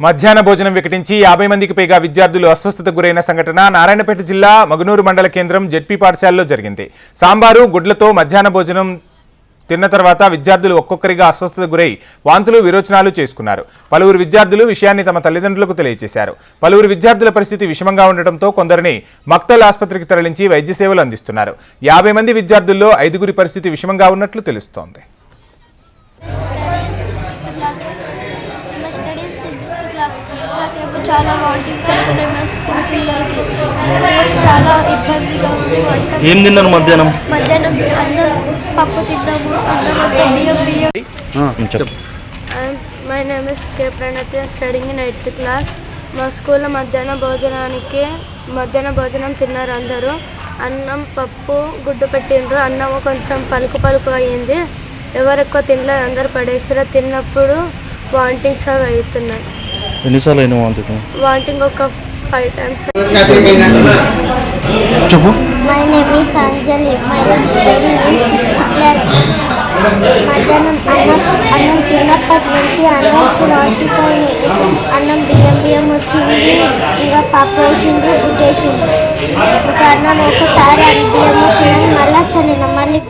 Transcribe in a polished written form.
మధ్యాహ్న భోజనం వికటించి 50 మందికి పైగా విద్యార్థులు అస్వస్థతకు గురైన సంఘటన నారాయణపేట జిల్లా మగనూరు మండల కేంద్రం జెడ్పీ పాఠశాలలో జరిగింది. సాంబారు గుడ్లతో మధ్యాహ్న భోజనం తిన్న తర్వాత విద్యార్థులు ఒక్కొక్కరిగా అస్వస్థతకు గురై వాంతులు విరోచనాలు చేసుకున్నారు. పలువురు విద్యార్థులు విషయాన్ని తమ తల్లిదండ్రులకు తెలియజేశారు. పలువురు విద్యార్థుల పరిస్థితి విషమంగా ఉండటంతో కొందరిని మక్తల్ ఆసుపత్రికి తరలించి వైద్య సేవలు అందిస్తున్నారు. 50 మంది విద్యార్థుల్లో 5గురి పరిస్థితి విషమంగా ఉన్నట్లు తెలుస్తోంది. చాలా వాంటింగ్స్ అవుతున్నాయి. మా స్కూల్ పిల్లలకి చాలా ఇబ్బందిగా ఉంది. ఏం తిన్నాను మధ్యాహ్నం అన్నం పప్పు తిన్నాము. అన్నం అంతా బియ్యం. My name is K Pranathi, studying in 8th class. మా స్కూల్లో మధ్యాహ్న భోజనం తిన్నారు అందరూ. అన్నం పప్పు గుడ్డు పెట్టిండ్రు. అన్నం కొంచెం పలుకు అయ్యింది. ఎవరు ఎక్కువ తినలేదు, అందరు పడేసారు. తిన్నప్పుడు వాంటింగ్స్ అవి అవుతున్నాయి. ఎన్నిసార్లు అయినా వాంటింగ్ ఒక 5 times. చెప్పు. My name is Anjali. My studying in 6th class. మధ్యాహ్నం అన్నం తిన్నప్పటి నుంచి అన్నంకి వాంటికైనాయి. అన్నం బియ్యం వచ్చింది, ఇంకా పప్పు వేసిండ్రు, గుడ్డు వేసిండ్రు. ఇంకా అన్నం ఒకసారి బియ్యం వచ్చిందని మళ్ళీ చల్లిన మళ్ళీ